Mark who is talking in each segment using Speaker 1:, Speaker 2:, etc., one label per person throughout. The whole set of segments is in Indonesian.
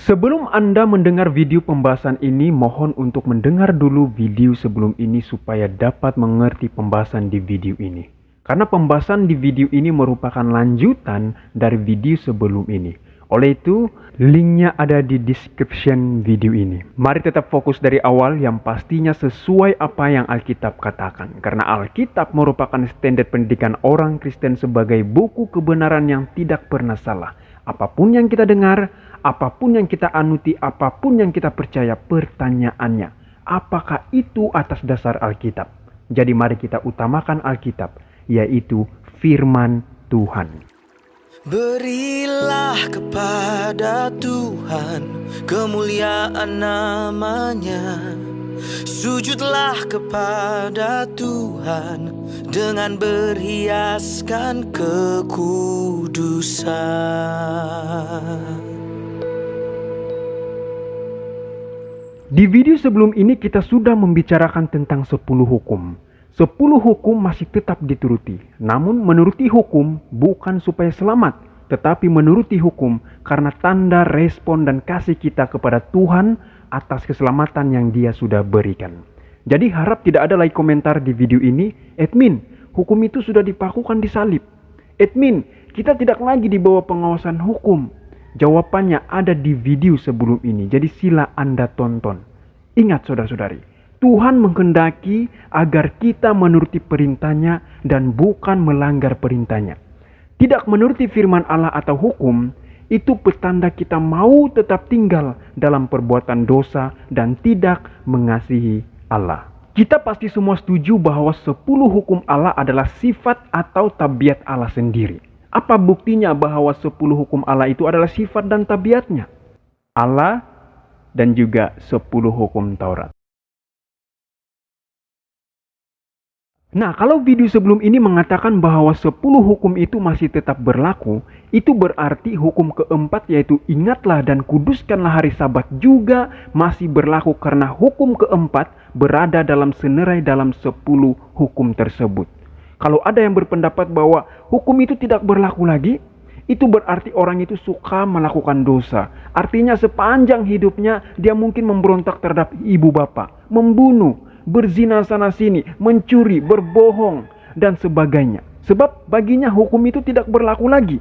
Speaker 1: Sebelum Anda mendengar video pembahasan ini, mohon untuk mendengar dulu video sebelum ini supaya dapat mengerti pembahasan di video ini. Karena pembahasan di video ini merupakan lanjutan dari video sebelum ini. Oleh itu, linknya ada di description video ini. Mari tetap fokus dari awal yang pastinya sesuai apa yang Alkitab katakan. Karena Alkitab merupakan standar pendidikan orang Kristen sebagai buku kebenaran yang tidak pernah salah. Apapun yang kita dengar, apapun yang kita anuti, apapun yang kita percaya, pertanyaannya, apakah itu atas dasar Alkitab? Jadi mari kita utamakan Alkitab, yaitu firman Tuhan.
Speaker 2: Berilah kepada Tuhan kemuliaan namanya. Sujudlah kepada Tuhan dengan berhiaskan kekudusan.
Speaker 1: Di video sebelum ini kita sudah membicarakan tentang 10 hukum. 10 hukum masih tetap dituruti. Namun menuruti hukum bukan supaya selamat, tetapi menuruti hukum karena tanda respon dan kasih kita kepada Tuhan atas keselamatan yang Dia sudah berikan. Jadi harap tidak ada lagi komentar di video ini, "Admin, hukum itu sudah dipakukan di salib." "Admin, kita tidak lagi di bawah pengawasan hukum." Jawabannya ada di video sebelum ini, jadi sila Anda tonton. Ingat saudara-saudari, Tuhan menghendaki agar kita menuruti perintahnya dan bukan melanggar perintahnya. Tidak menuruti firman Allah atau hukum, itu petanda kita mau tetap tinggal dalam perbuatan dosa dan tidak mengasihi Allah. Kita pasti semua setuju bahwa 10 hukum Allah adalah sifat atau tabiat Allah sendiri. Apa buktinya bahwa 10 hukum Allah itu adalah sifat dan tabiatnya? Allah dan juga 10 hukum Taurat. Nah, kalau video sebelum ini mengatakan bahwa 10 hukum itu masih tetap berlaku, itu berarti hukum keempat yaitu ingatlah dan kuduskanlah hari Sabat juga masih berlaku karena hukum keempat berada dalam senerai dalam 10 hukum tersebut. Kalau ada yang berpendapat bahwa hukum itu tidak berlaku lagi, itu berarti orang itu suka melakukan dosa. Artinya sepanjang hidupnya dia mungkin memberontak terhadap ibu bapak, membunuh, berzina sana sini, mencuri, berbohong, dan sebagainya. Sebab baginya hukum itu tidak berlaku lagi.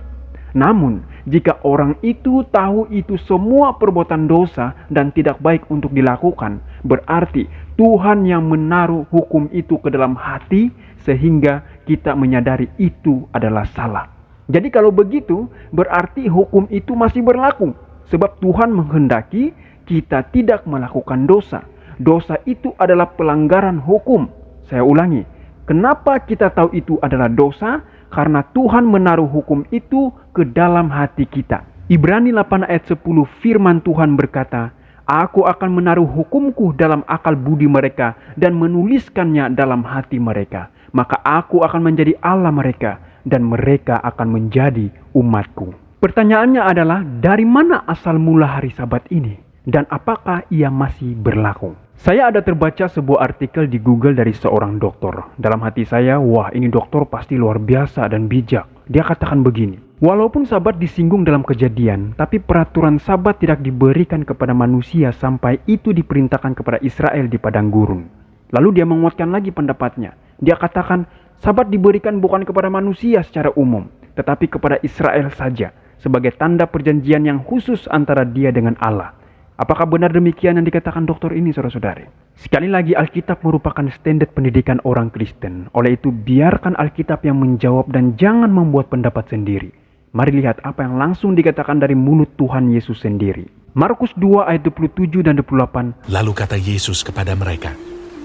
Speaker 1: Namun, jika orang itu tahu itu semua perbuatan dosa dan tidak baik untuk dilakukan, berarti Tuhan yang menaruh hukum itu ke dalam hati sehingga kita menyadari itu adalah salah. Jadi kalau begitu, berarti hukum itu masih berlaku. Sebab Tuhan menghendaki kita tidak melakukan dosa. Dosa itu adalah pelanggaran hukum. Saya ulangi, kenapa kita tahu itu adalah dosa? Karena Tuhan menaruh hukum itu ke dalam hati kita. Ibrani 8 ayat 10 firman Tuhan berkata, "Aku akan menaruh hukumku dalam akal budi mereka dan menuliskannya dalam hati mereka. Maka aku akan menjadi Allah mereka dan mereka akan menjadi umatku." Pertanyaannya adalah, dari mana asal mula hari Sabat ini? Dan apakah ia masih berlaku? Saya ada terbaca sebuah artikel di Google dari seorang dokter. Dalam hati saya, wah ini dokter pasti luar biasa dan bijak. Dia katakan begini, walaupun Sabat disinggung dalam Kejadian, tapi peraturan Sabat tidak diberikan kepada manusia sampai itu diperintahkan kepada Israel di padang gurun. Lalu dia menguatkan lagi pendapatnya. Dia katakan, Sabat diberikan bukan kepada manusia secara umum, tetapi kepada Israel saja, sebagai tanda perjanjian yang khusus antara dia dengan Allah. Apakah benar demikian yang dikatakan dokter ini, saudara-saudari? Sekali lagi, Alkitab merupakan standar pendidikan orang Kristen. Oleh itu, biarkan Alkitab yang menjawab dan jangan membuat pendapat sendiri. Mari lihat apa yang langsung dikatakan dari mulut Tuhan Yesus sendiri. Markus 2 ayat 27 dan 28.
Speaker 3: Lalu kata Yesus kepada mereka,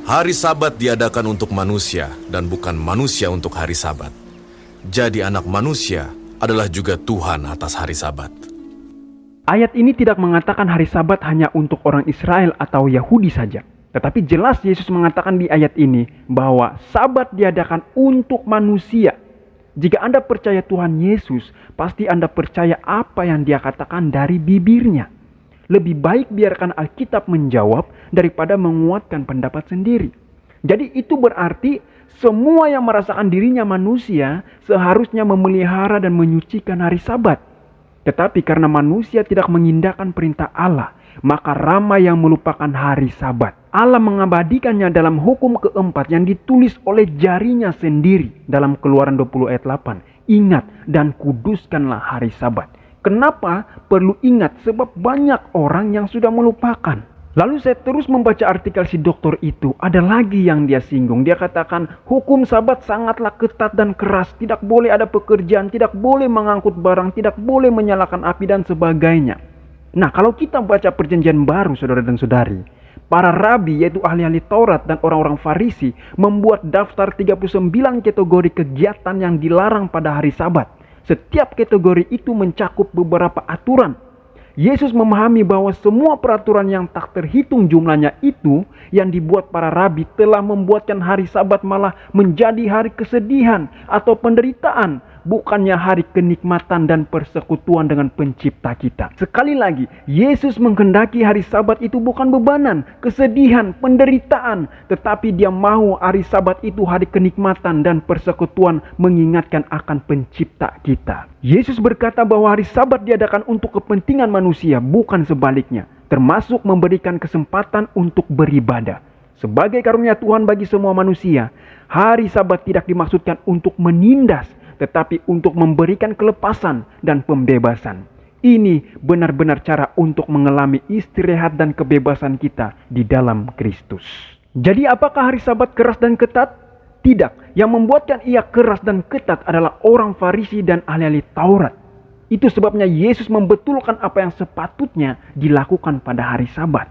Speaker 4: Hari Sabat diadakan untuk manusia dan bukan manusia untuk hari Sabat. Jadi anak manusia adalah juga Tuhan atas hari Sabat.
Speaker 1: Ayat ini tidak mengatakan hari Sabat hanya untuk orang Israel atau Yahudi saja. Tetapi jelas Yesus mengatakan di ayat ini bahwa Sabat diadakan untuk manusia. Jika Anda percaya Tuhan Yesus, pasti Anda percaya apa yang Dia katakan dari bibirnya. Lebih baik biarkan Alkitab menjawab daripada menguatkan pendapat sendiri. Jadi itu berarti semua yang merasakan dirinya manusia seharusnya memelihara dan menyucikan hari Sabat. Tetapi karena manusia tidak mengindahkan perintah Allah, maka ramai yang melupakan hari Sabat. Allah mengabadikannya dalam hukum keempat yang ditulis oleh jarinya sendiri dalam Keluaran 20 ayat 8. Ingat dan kuduskanlah hari Sabat. Kenapa perlu ingat? Sebab banyak orang yang sudah melupakan. Lalu saya terus membaca artikel si dokter itu. Ada lagi yang dia singgung. Dia katakan hukum Sabat sangatlah ketat dan keras. Tidak boleh ada pekerjaan, tidak boleh mengangkut barang, tidak boleh menyalakan api dan sebagainya. Nah, kalau kita baca perjanjian baru, saudara dan saudari, para rabi yaitu ahli-ahli Taurat dan orang-orang Farisi membuat daftar 39 kategori kegiatan yang dilarang pada hari Sabat. Setiap kategori itu mencakup beberapa aturan. Yesus memahami bahwa semua peraturan yang tak terhitung jumlahnya itu yang dibuat para rabi telah membuatkan hari Sabat malah menjadi hari kesedihan atau penderitaan, bukannya hari kenikmatan dan persekutuan dengan pencipta kita. Sekali lagi, Yesus menghendaki hari Sabat itu bukan bebanan, kesedihan, penderitaan, tetapi dia mau hari Sabat itu hari kenikmatan dan persekutuan mengingatkan akan pencipta kita. Yesus berkata bahwa hari Sabat diadakan untuk kepentingan manusia, bukan sebaliknya, termasuk memberikan kesempatan untuk beribadah. Sebagai karunia Tuhan bagi semua manusia, hari Sabat tidak dimaksudkan untuk menindas, tetapi untuk memberikan kelepasan dan pembebasan. Ini benar-benar cara untuk mengalami istirahat dan kebebasan kita di dalam Kristus. Jadi apakah hari Sabat keras dan ketat? Tidak. Yang membuatkan ia keras dan ketat adalah orang Farisi dan ahli-ahli Taurat. Itu sebabnya Yesus membetulkan apa yang sepatutnya dilakukan pada hari Sabat.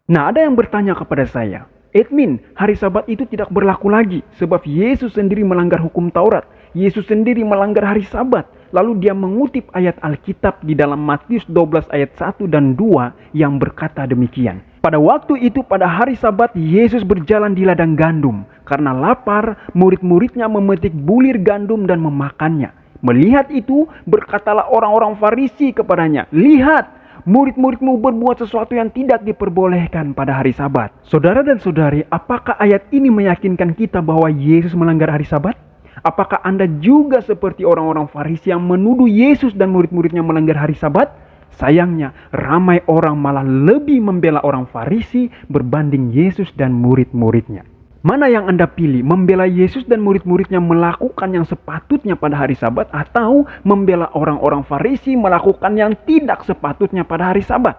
Speaker 1: Nah, ada yang bertanya kepada saya, Edmin, hari Sabat itu tidak berlaku lagi sebab Yesus sendiri melanggar hukum Taurat. Yesus sendiri melanggar hari Sabat. Lalu dia mengutip ayat Alkitab di dalam Matius 12 ayat 1 dan 2 yang berkata demikian. Pada waktu itu pada hari Sabat Yesus berjalan di ladang gandum. Karena lapar, murid-muridnya memetik bulir gandum dan memakannya. Melihat itu berkatalah orang-orang Farisi kepadanya, "Lihat, murid-muridmu berbuat sesuatu yang tidak diperbolehkan pada hari Sabat." Saudara dan saudari, apakah ayat ini meyakinkan kita bahwa Yesus melanggar hari Sabat? Apakah Anda juga seperti orang-orang Farisi yang menuduh Yesus dan murid-muridnya melanggar hari Sabat? Sayangnya, ramai orang malah lebih membela orang Farisi berbanding Yesus dan murid-muridnya. Mana yang Anda pilih? Membela Yesus dan murid-muridnya melakukan yang sepatutnya pada hari Sabat, atau membela orang-orang Farisi melakukan yang tidak sepatutnya pada hari Sabat?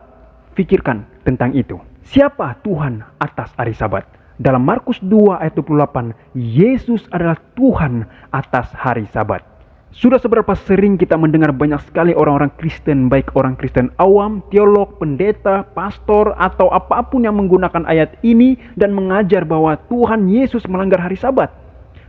Speaker 1: Pikirkan tentang itu. Siapa Tuhan atas hari Sabat? Dalam Markus 2 ayat 28, Yesus adalah Tuhan atas hari Sabat. Sudah seberapa sering kita mendengar banyak sekali orang-orang Kristen, baik orang Kristen awam, teolog, pendeta, pastor, atau apapun yang menggunakan ayat ini dan mengajar bahwa Tuhan Yesus melanggar hari Sabat.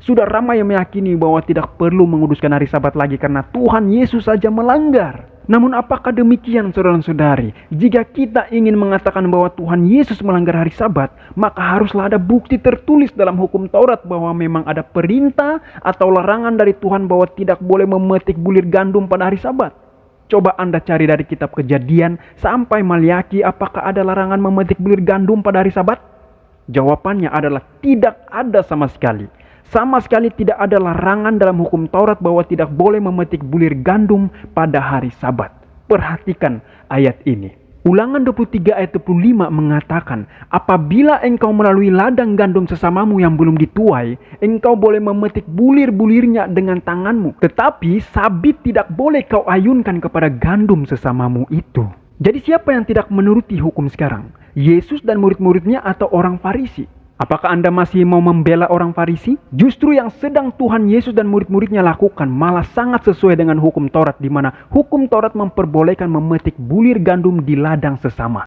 Speaker 1: Sudah ramai yang meyakini bahwa tidak perlu menguduskan hari Sabat lagi karena Tuhan Yesus saja melanggar. Namun apakah demikian saudara-saudari? Jika kita ingin mengatakan bahwa Tuhan Yesus melanggar hari Sabat, maka haruslah ada bukti tertulis dalam hukum Taurat bahwa memang ada perintah atau larangan dari Tuhan bahwa tidak boleh memetik bulir gandum pada hari Sabat. Coba Anda cari dari kitab Kejadian sampai Maliaki, apakah ada larangan memetik bulir gandum pada hari Sabat? Jawabannya adalah tidak ada sama sekali. Sama sekali tidak ada larangan dalam hukum Taurat bahwa tidak boleh memetik bulir gandum pada hari Sabat. Perhatikan ayat ini. Ulangan 23 ayat 25 mengatakan, apabila engkau melalui ladang gandum sesamamu yang belum dituai, engkau boleh memetik bulir-bulirnya dengan tanganmu. Tetapi sabit tidak boleh kau ayunkan kepada gandum sesamamu itu. Jadi siapa yang tidak menuruti hukum sekarang? Yesus dan murid-muridnya atau orang Farisi? Apakah Anda masih mau membela orang Farisi? Justru yang sedang Tuhan Yesus dan murid-muridnya lakukan malah sangat sesuai dengan hukum Taurat, di mana hukum Taurat memperbolehkan memetik bulir gandum di ladang sesama.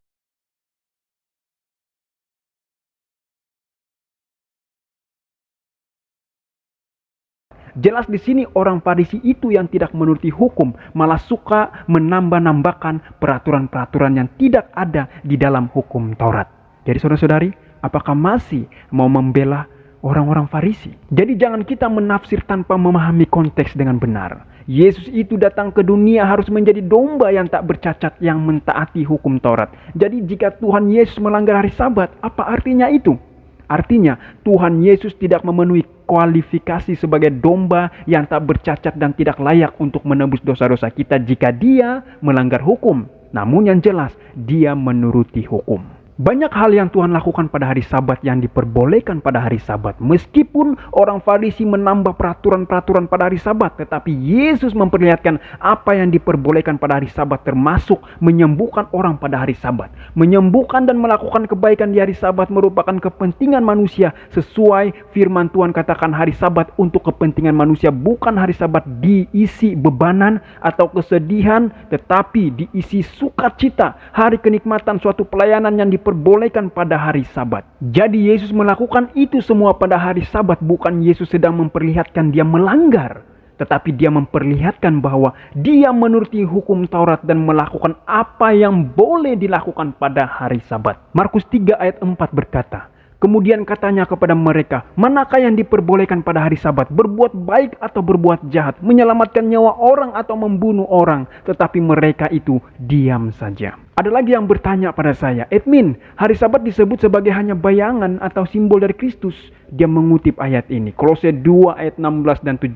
Speaker 1: Jelas di sini orang Farisi itu yang tidak menuruti hukum malah suka menambah-nambahkan peraturan-peraturan yang tidak ada di dalam hukum Taurat. Jadi saudara-saudari, apakah masih mau membela orang-orang Farisi? Jadi jangan kita menafsir tanpa memahami konteks dengan benar. Yesus itu datang ke dunia harus menjadi domba yang tak bercacat yang mentaati hukum Taurat. Jadi jika Tuhan Yesus melanggar hari Sabat, apa artinya itu? Artinya, Tuhan Yesus tidak memenuhi kualifikasi sebagai domba yang tak bercacat dan tidak layak untuk menebus dosa-dosa kita jika dia melanggar hukum. Namun yang jelas, dia menuruti hukum. Banyak hal yang Tuhan lakukan pada hari Sabat yang diperbolehkan pada hari Sabat. Meskipun orang Farisi menambah peraturan-peraturan pada hari Sabat, tetapi Yesus memperlihatkan apa yang diperbolehkan pada hari Sabat, termasuk menyembuhkan orang pada hari Sabat. Menyembuhkan dan melakukan kebaikan di hari Sabat merupakan kepentingan manusia sesuai firman Tuhan katakan hari Sabat untuk kepentingan manusia, bukan hari Sabat diisi bebanan atau kesedihan, tetapi diisi sukacita, hari kenikmatan suatu pelayanan yang diperbolehkan pada hari Sabat. Jadi Yesus melakukan itu semua pada hari Sabat, bukan Yesus sedang memperlihatkan dia melanggar, tetapi dia memperlihatkan bahwa dia menuruti hukum Taurat dan melakukan apa yang boleh dilakukan pada hari Sabat. Markus 3 ayat 4 berkata, kemudian katanya kepada mereka, manakah yang diperbolehkan pada hari Sabat? Berbuat baik atau berbuat jahat? Menyelamatkan nyawa orang atau membunuh orang? Tetapi mereka itu diam saja. Ada lagi yang bertanya pada saya, Edmin, hari Sabat disebut sebagai hanya bayangan atau simbol dari Kristus. Dia mengutip ayat ini, Kolose 2 ayat 16 dan 17.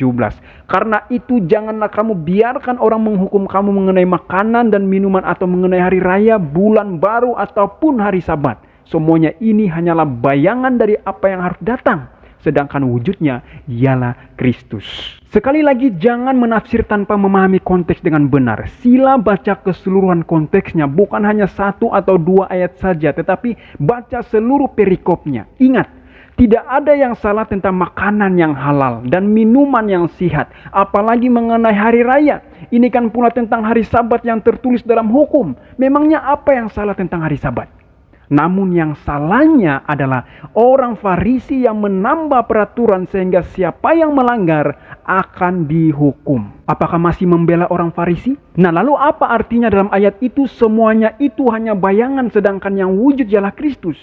Speaker 1: Karena itu janganlah kamu biarkan orang menghukum kamu mengenai makanan dan minuman atau mengenai hari raya, bulan baru ataupun hari Sabat. Semuanya ini hanyalah bayangan dari apa yang harus datang, sedangkan wujudnya ialah Kristus. Sekali lagi, jangan menafsir tanpa memahami konteks dengan benar. Sila baca keseluruhan konteksnya, bukan hanya 1 atau 2 ayat saja, tetapi baca seluruh perikopnya. Ingat, tidak ada yang salah tentang makanan yang halal dan minuman yang sihat, apalagi mengenai hari raya. Ini kan pula tentang hari Sabat yang tertulis dalam hukum. Memangnya apa yang salah tentang hari Sabat? Namun yang salahnya adalah orang Farisi yang menambah peraturan sehingga siapa yang melanggar akan dihukum. Apakah masih membela orang Farisi? Nah, lalu apa artinya dalam ayat itu semuanya itu hanya bayangan sedangkan yang wujud ialah Kristus?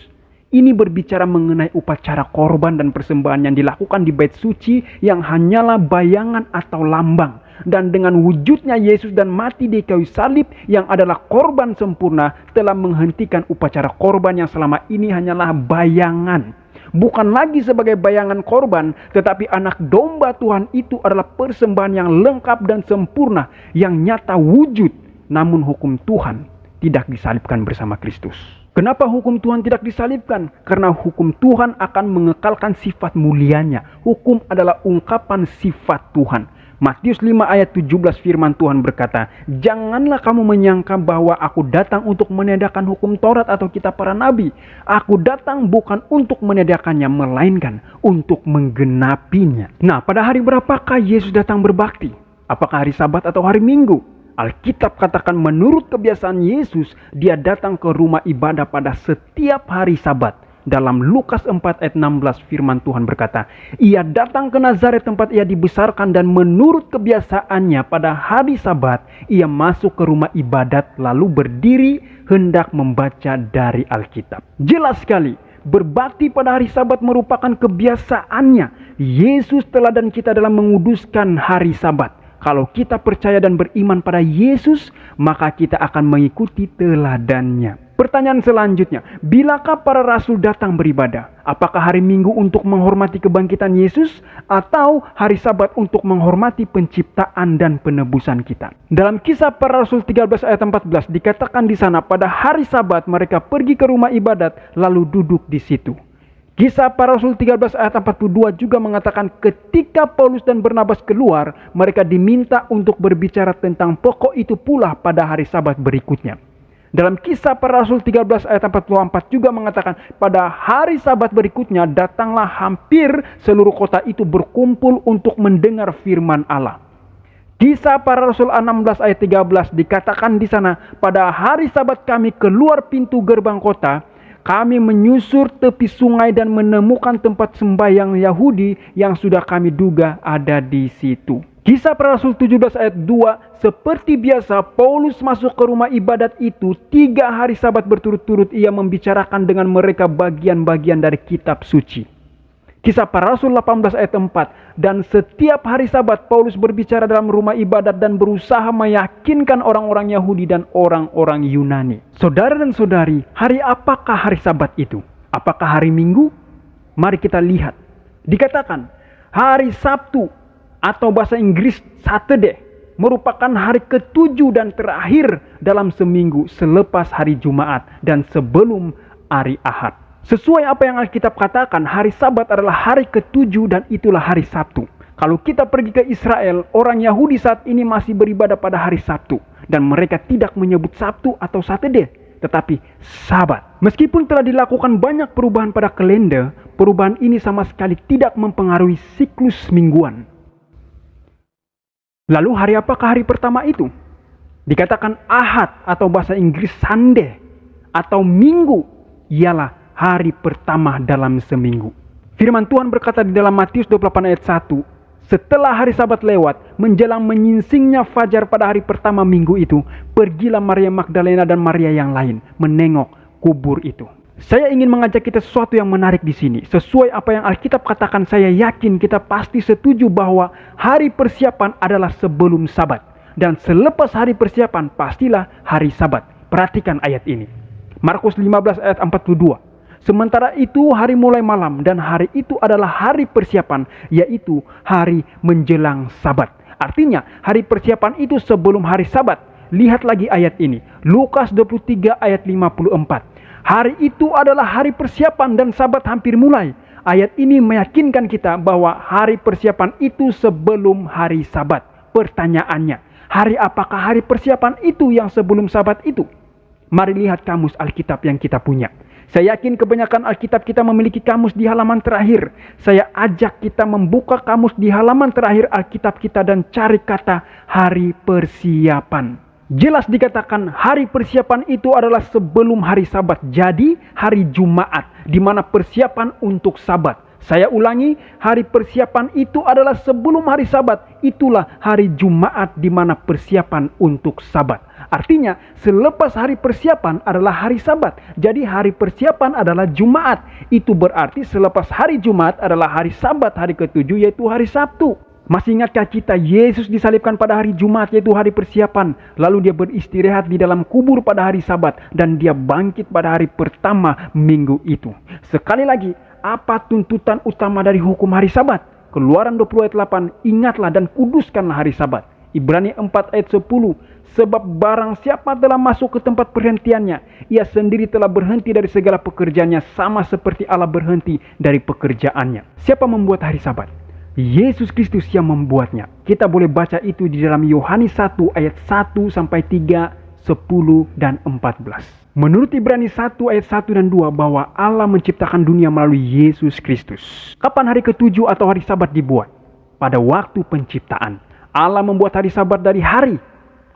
Speaker 1: Ini berbicara mengenai upacara korban dan persembahan yang dilakukan di bait suci yang hanyalah bayangan atau lambang. Dan dengan wujudnya Yesus dan mati di kayu salib yang adalah korban sempurna telah menghentikan upacara korban yang selama ini hanyalah bayangan. Bukan lagi sebagai bayangan korban, tetapi anak domba Tuhan itu adalah persembahan yang lengkap dan sempurna yang nyata wujud. Namun hukum Tuhan tidak disalibkan bersama Kristus. Kenapa hukum Tuhan tidak disalibkan? Karena hukum Tuhan akan mengekalkan sifat mulianya. Hukum adalah ungkapan sifat Tuhan. Matius 5 ayat 17 firman Tuhan berkata, janganlah kamu menyangka bahwa aku datang untuk meniadakan hukum Taurat atau kitab para nabi. Aku datang bukan untuk meniadakannya, melainkan untuk menggenapinya. Nah, pada hari berapakah Yesus datang berbakti? Apakah hari Sabat atau hari Minggu? Alkitab katakan menurut kebiasaan Yesus, dia datang ke rumah ibadah pada setiap hari Sabat. Dalam Lukas 4 ayat 16 firman Tuhan berkata, ia datang ke Nazaret tempat ia dibesarkan dan menurut kebiasaannya pada hari Sabat, ia masuk ke rumah ibadat lalu berdiri hendak membaca dari Alkitab. Jelas sekali, berbakti pada hari Sabat merupakan kebiasaannya. Yesus teladan kita dalam menguduskan hari Sabat. Kalau kita percaya dan beriman pada Yesus, maka kita akan mengikuti teladannya. Pertanyaan selanjutnya, bilakah para rasul datang beribadah? Apakah hari Minggu untuk menghormati kebangkitan Yesus atau hari Sabat untuk menghormati penciptaan dan penebusan kita? Dalam Kisah Para Rasul 13 ayat 14 dikatakan di sana pada hari Sabat mereka pergi ke rumah ibadat lalu duduk di situ. Kisah Para Rasul 13 ayat 42 juga mengatakan ketika Paulus dan Barnabas keluar, mereka diminta untuk berbicara tentang pokok itu pula pada hari Sabat berikutnya. Dalam Kisah Para Rasul 13 ayat 44 juga mengatakan pada hari Sabat berikutnya datanglah hampir seluruh kota itu berkumpul untuk mendengar firman Allah. Kisah Para Rasul 16 ayat 13 dikatakan di sana pada hari Sabat kami keluar pintu gerbang kota, kami menyusur tepi sungai dan menemukan tempat sembahyang Yahudi yang sudah kami duga ada di situ. Kisah Para Rasul 17 ayat 2, seperti biasa Paulus masuk ke rumah ibadat itu 3 hari Sabat berturut-turut ia membicarakan dengan mereka bagian-bagian dari kitab suci. Kisah Para Rasul 18 ayat 4, dan setiap hari Sabat Paulus berbicara dalam rumah ibadat dan berusaha meyakinkan orang-orang Yahudi dan orang-orang Yunani. Saudara dan saudari, hari apakah hari Sabat itu? Apakah hari Minggu? Mari kita lihat. Dikatakan hari Sabtu atau bahasa Inggris Saturday merupakan hari ketujuh dan terakhir dalam seminggu selepas hari Jumat dan sebelum hari Ahad. Sesuai apa yang Alkitab katakan, hari Sabat adalah hari ketujuh dan itulah hari Sabtu. Kalau kita pergi ke Israel, orang Yahudi saat ini masih beribadah pada hari Sabtu. Dan mereka tidak menyebut Sabtu atau Saturday, tetapi Sabat. Meskipun telah dilakukan banyak perubahan pada kalender, perubahan ini sama sekali tidak mempengaruhi siklus mingguan. Lalu hari apakah hari pertama itu? Dikatakan Ahad atau bahasa Inggris Sunday atau Minggu ialah hari pertama dalam seminggu. Firman Tuhan berkata di dalam Matius 28 ayat 1, setelah hari Sabat lewat, menjelang menyingsingnya fajar pada hari pertama minggu itu, pergilah Maria Magdalena dan Maria yang lain menengok kubur itu. Saya ingin mengajak kita sesuatu yang menarik di sini. Sesuai apa yang Alkitab katakan, saya yakin kita pasti setuju bahwa hari persiapan adalah sebelum Sabat. Dan selepas hari persiapan, pastilah hari Sabat. Perhatikan ayat ini. Markus 15 ayat 42. Sementara itu hari mulai malam dan hari itu adalah hari persiapan, yaitu hari menjelang Sabat. Artinya hari persiapan itu sebelum hari Sabat. Lihat lagi ayat ini. Lukas 23 ayat 54. Hari itu adalah hari persiapan dan Sabat hampir mulai. Ayat ini meyakinkan kita bahwa hari persiapan itu sebelum hari Sabat. Pertanyaannya, hari apakah hari persiapan itu yang sebelum Sabat itu? Mari lihat kamus Alkitab yang kita punya. Saya yakin kebanyakan Alkitab kita memiliki kamus di halaman terakhir. Saya ajak kita membuka kamus di halaman terakhir Alkitab kita dan cari kata hari persiapan. Jelas dikatakan hari persiapan itu adalah sebelum hari Sabat. Jadi hari Jumat di mana persiapan untuk Sabat. Saya ulangi, hari persiapan itu adalah sebelum hari Sabat. Itulah hari Jumat di mana persiapan untuk Sabat. Artinya, selepas hari persiapan adalah hari Sabat. Jadi hari persiapan adalah Jumat. Itu berarti selepas hari Jumat adalah hari Sabat, hari ketujuh yaitu hari Sabtu. Masih ingatkah kita Yesus disalibkan pada hari Jumat yaitu hari persiapan. Lalu dia beristirahat di dalam kubur pada hari Sabat. Dan dia bangkit pada hari pertama minggu itu. Sekali lagi, apa tuntutan utama dari hukum hari Sabat? Keluaran 20 ayat 8, ingatlah dan kuduskanlah hari Sabat. Ibrani 4 ayat 10, sebab barang siapa telah masuk ke tempat perhentiannya, ia sendiri telah berhenti dari segala pekerjaannya sama seperti Allah berhenti dari pekerjaannya. Siapa membuat hari Sabat? Yesus Kristus yang membuatnya. Kita boleh baca itu di dalam Yohanes 1 ayat 1 sampai 3, 10 dan 14. Menurut Ibrani 1 ayat 1 dan 2 bahwa Allah menciptakan dunia melalui Yesus Kristus. Kapan hari ketujuh atau hari Sabat dibuat? Pada waktu penciptaan. Allah membuat hari Sabat dari hari.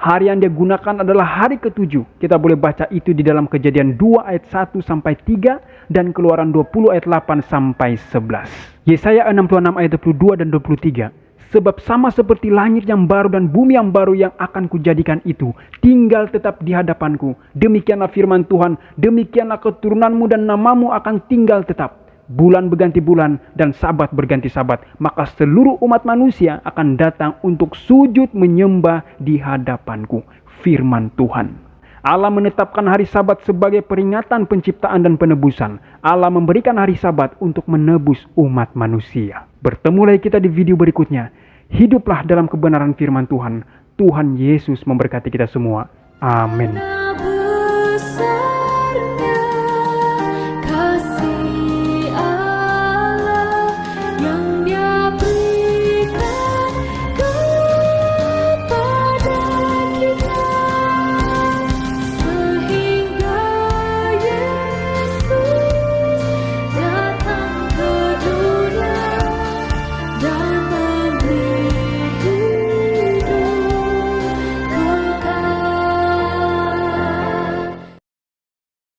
Speaker 1: Hari yang dia gunakan adalah hari ketujuh. Kita boleh baca itu di dalam Kejadian 2 ayat 1 sampai 3 dan Keluaran 20 ayat 8 sampai 11. Yesaya 66 ayat 22 dan 23. Sebab sama seperti langit yang baru dan bumi yang baru yang akan kujadikan itu tinggal tetap di hadapanku. Demikianlah firman Tuhan, demikianlah keturunanmu dan namamu akan tinggal tetap. Bulan berganti bulan dan Sabat berganti Sabat. Maka seluruh umat manusia akan datang untuk sujud menyembah di hadapanku. Firman Tuhan. Allah menetapkan hari Sabat sebagai peringatan penciptaan dan penebusan. Allah memberikan hari Sabat untuk menebus umat manusia. Bertemu lagi kita di video berikutnya. Hiduplah dalam kebenaran firman Tuhan. Tuhan Yesus memberkati kita semua. Amin.